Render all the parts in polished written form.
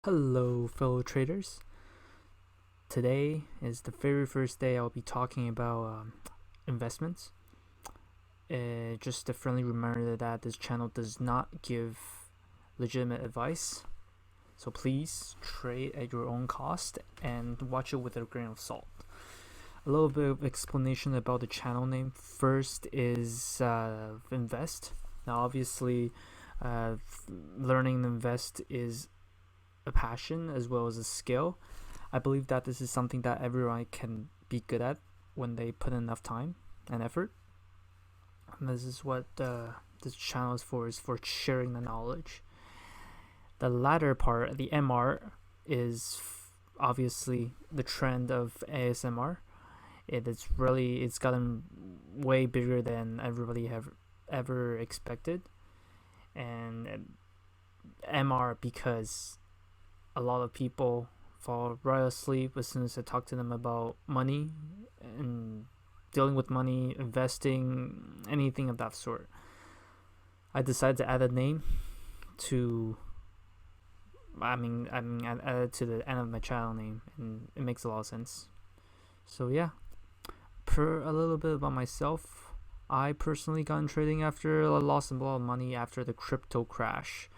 Hello, fellow traders. Today is the very first day I'll be talking about investments. Just a friendly reminder that this channel does not give legitimate advice, so please trade at your own cost and watch it with a grain of salt. A little bit of explanation about the channel name. First is invest. Now, obviously, learning to invest is a passion as well as a skill. I believe that this is something that everyone can be good at when they put in enough time and effort. And this is what this channel is for sharing the knowledge. The latter part, the MR, is obviously the trend of ASMR. It's gotten way bigger than everybody have ever expected, and MR because a lot of people fall right asleep as soon as I talk to them about money and dealing with money, investing, anything of that sort. I decided to add a name to. I added to the end of my channel name, and it makes a lot of sense. So yeah, per a little bit about myself. I personally got in trading after I lost a lot of money after the crypto crash.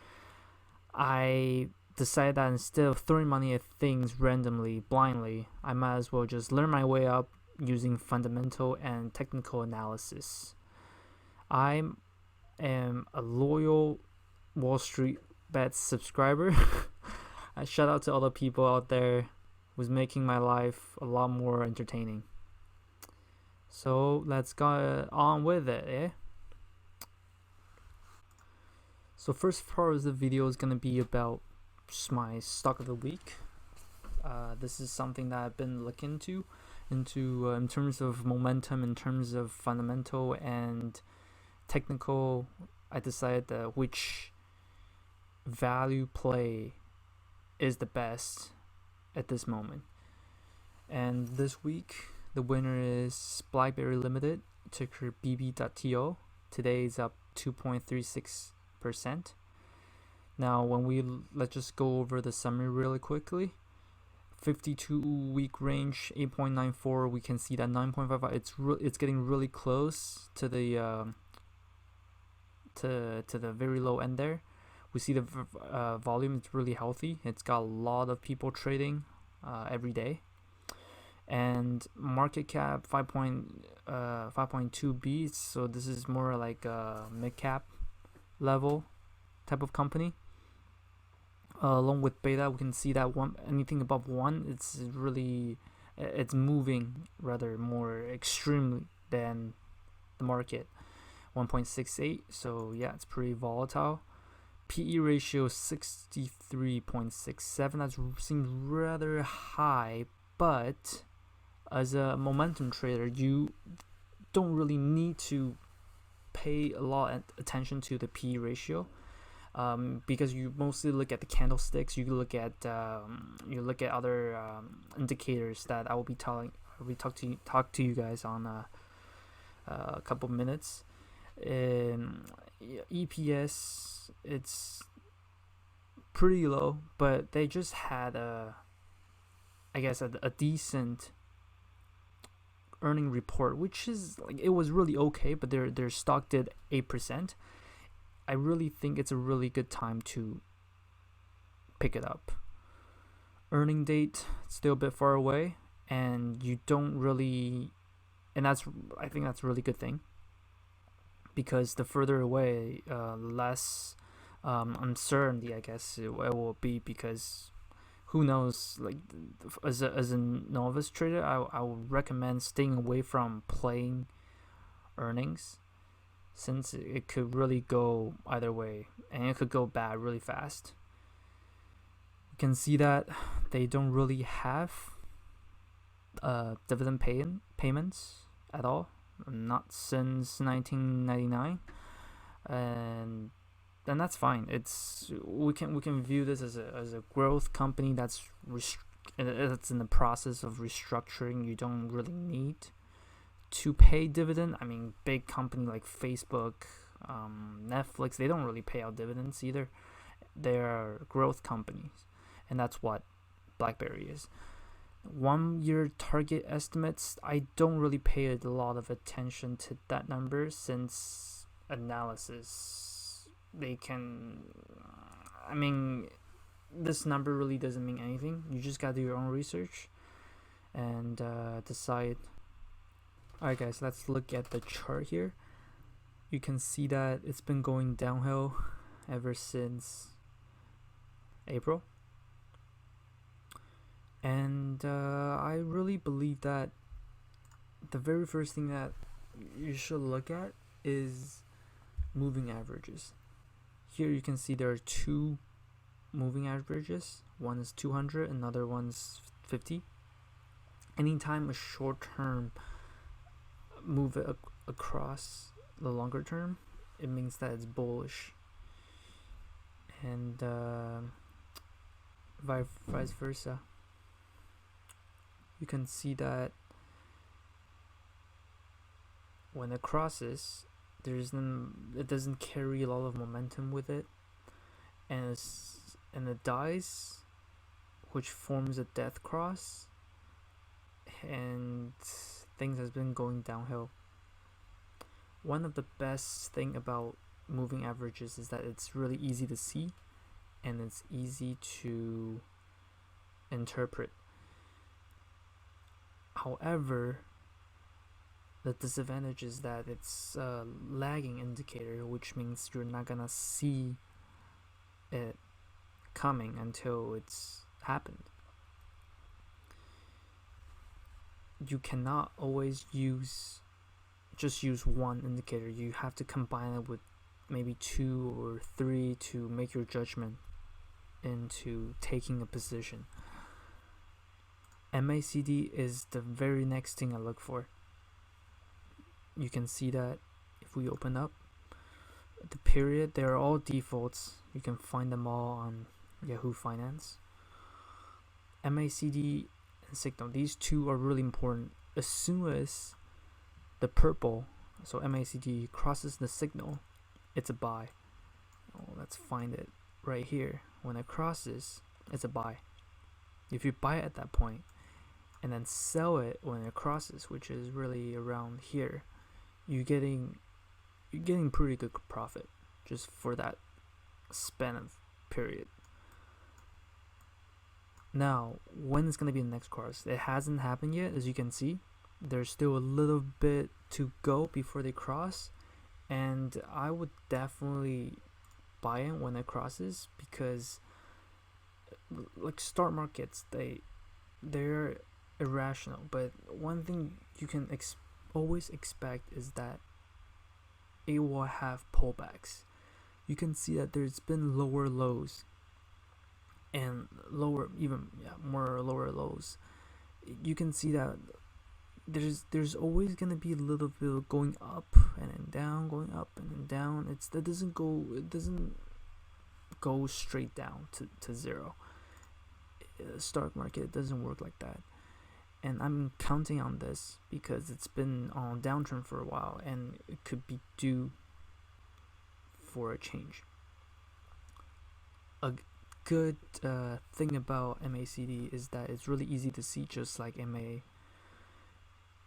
I decided that instead of throwing money at things randomly, blindly, I might as well just learn my way up using fundamental and technical analysis. I am a loyal Wall Street Bets subscriber. I shout out to all the people out there who's making my life a lot more entertaining. So let's go on with it, eh? So first part of the video is gonna be about my stock of the week. This is something that I've been looking into in terms of momentum, in terms of fundamental and technical. I decided that which value play is the best at this moment. And this week, the winner is BlackBerry Limited, ticker BB.TO. Today is up 2.36%. Now, let's just go over the summary really quickly. 52-week range 8.94. We can see that 9.55. It's getting really close to the to the very low end there. We see the volume. It's really healthy. It's got a lot of people trading every day, and market cap 5.2 B. So this is more like a mid cap level type of company. Along with beta, we can see that anything above 1, it's moving rather more extremely than the market. 1.68, so yeah, it's pretty volatile. PE ratio 63.67. That seems rather high, but as a momentum trader, you don't really need to pay a lot of attention to the PE ratio. Because you mostly look at the candlesticks, you look at other indicators that I will be talk to you guys on a couple minutes. EPS, it's pretty low, but they just had a decent earning report, which is like, it was really okay, but their stock did 8%. I really think it's a really good time to pick it up. Earning date still a bit far away, and you don't really, and I think that's a really good thing, because the further away, less uncertainty I guess it will be, because who knows, like as a novice trader, I would recommend staying away from playing earnings, since it could really go either way, and it could go bad really fast. You can see that they don't really have dividend payments at all, not since 1999, and that's fine. We can view this as a growth company that's in the process of restructuring. You don't really need to pay dividend. I mean, big company like Facebook, Netflix, they don't really pay out dividends either. They're growth companies, and that's what BlackBerry is. 1 year target estimates, I don't really pay a lot of attention to that number, since analysis, they can, this number really doesn't mean anything. You just gotta do your own research and decide. Alright guys, let's look at the chart here. You can see that it's been going downhill ever since April. And I really believe that the very first thing that you should look at is moving averages. Here you can see there are two moving averages. One is 200, another one's 50. Anytime a short term move across the longer term, it means that it's bullish, and vice versa. You can see that when it crosses, it doesn't carry a lot of momentum with it, and it dies, which forms a death cross, and things has been going downhill. One of the best thing about moving averages is that it's really easy to see and it's easy to interpret. However, the disadvantage is that it's a lagging indicator, which means you're not gonna see it coming until it's happened. You cannot always just use one indicator. You have to combine it with maybe 2 or 3 to make your judgment into taking a position. MACD is the very next thing I look for. You can see that if we open up the period, they're all defaults. You can find them all on Yahoo Finance. MACD and signal, these two are really important. As soon as the purple, so MACD, crosses the signal, it's a buy. Let's find it right here. When it crosses, it's a buy. If you buy it at that point and then sell it when it crosses, which is really around here, you're getting pretty good profit just for that span of period. Now, when is going to be the next cross? It hasn't happened yet, as you can see. There's still a little bit to go before they cross, and I would definitely buy it when it crosses, because like stock markets, they're irrational, but one thing you can always expect is that it will have pullbacks. You can see that there's been lower lows and lower lows. You can see that there's always gonna be a little bit of going up and then down, going up and then down. It doesn't go straight down to zero. The stock market doesn't work like that, and I'm counting on this because it's been on downtrend for a while and it could be due for a change. A good thing about MACD is that it's really easy to see, just like MA,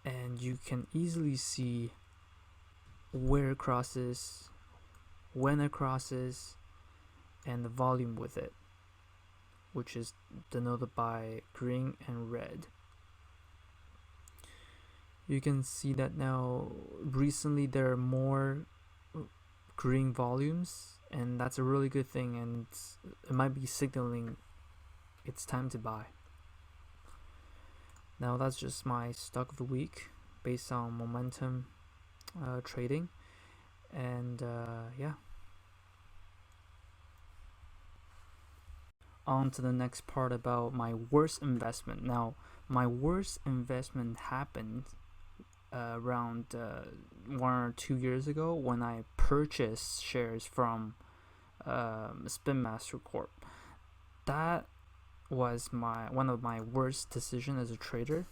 and you can easily see where it crosses, when it crosses, and the volume with it, which is denoted by green and red. You can see that now recently there are more green volumes, and that's a really good thing, and it might be signaling it's time to buy. Now that's just my stock of the week based on momentum trading, and yeah. On to the next part about my worst investment. Now, my worst investment happened around 1 or 2 years ago when I purchased shares from Spin Master Corp. That was one of my worst decisions as a trader.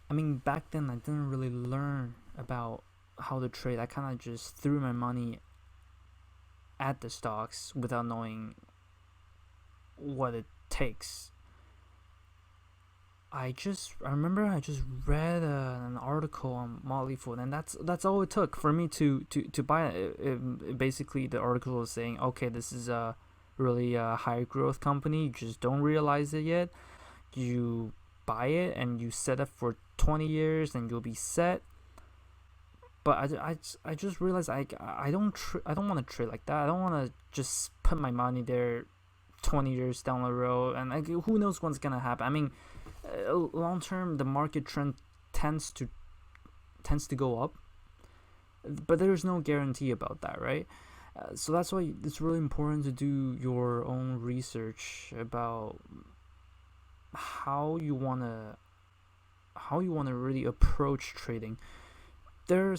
I mean, back then I didn't really learn about how to trade. I kind of just threw my money at the stocks without knowing what it takes. I remember I just read an article on Motley Fool, and that's all it took for me to buy it. Basically, the article was saying, okay, this is a really high growth company. You just don't realize it yet. You buy it and you set up for 20 years, and you'll be set. But I just realized I don't want to trade like that. I don't want to just put my money there 20 years down the road, and who knows what's gonna happen. I mean, long term, the market trend tends to go up, but there's no guarantee about that, right? So that's why it's really important to do your own research about how you wanna really approach trading. There are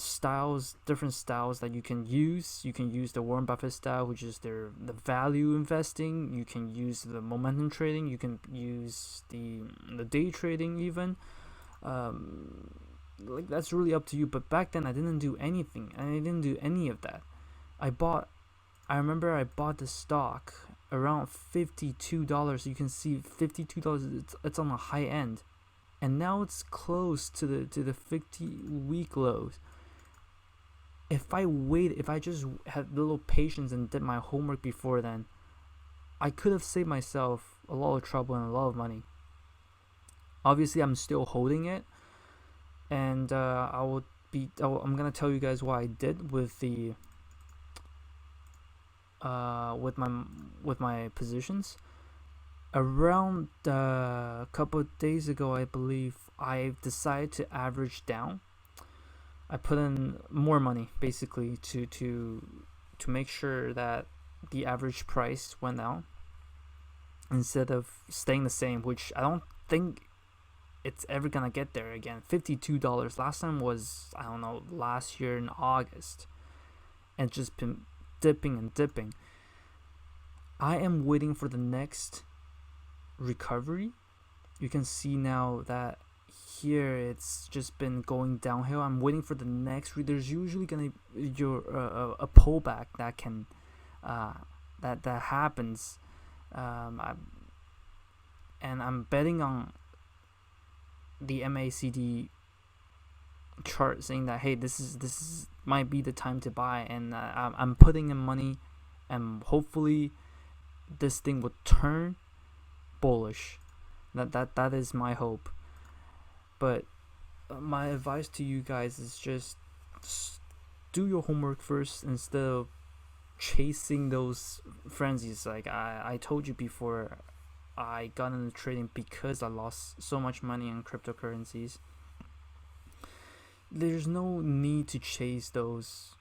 different styles that you can use. You can use the Warren Buffett style, which is the value investing. You can use the momentum trading. You can use the day trading even. Like, that's really up to you. But back then I didn't do anything, and I didn't do any of that. I remember I bought the stock around $52. You can see $52. It's on the high end. And now it's close to the 50-week lows. If I just had a little patience and did my homework before then, I could have saved myself a lot of trouble and a lot of money. Obviously, I'm still holding it, and I'm gonna tell you guys what I did with the with my positions. Around a couple of days ago, I believe, I decided to average down. I put in more money basically to make sure that the average price went down instead of staying the same, which I don't think it's ever gonna get there again. $52. Last time was, I don't know, last year in August, and just been dipping and dipping. I am waiting for the next recovery. You can see now that here it's just been going downhill. I'm waiting for the next there's usually gonna be a pullback that can that happens, and I'm betting on the MACD chart saying that, hey, this is might be the time to buy, and I'm putting in money, and hopefully this thing will turn bullish. That is my hope. But my advice to you guys is just do your homework first instead of chasing those frenzies. Like I told you before, I got into trading because I lost so much money on cryptocurrencies. There's no need to chase those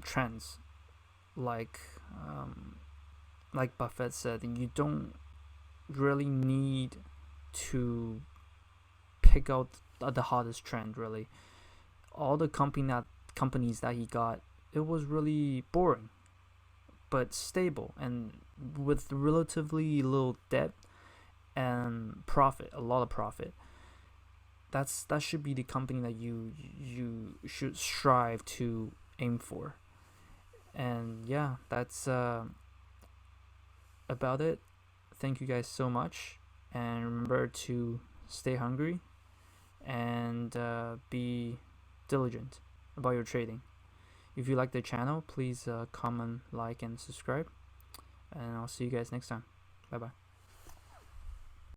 trends. Like Buffett said, you don't really need to pick out the hottest trend. Really, all the companies that he got, it was really boring but stable and with relatively little debt and profit, a lot of profit. That should be the company that you should strive to aim for. And yeah, that's about it. Thank you guys so much, and remember to stay hungry and be diligent about your trading. If you like the channel, please comment, like, and subscribe, and I'll see you guys next time. Bye bye.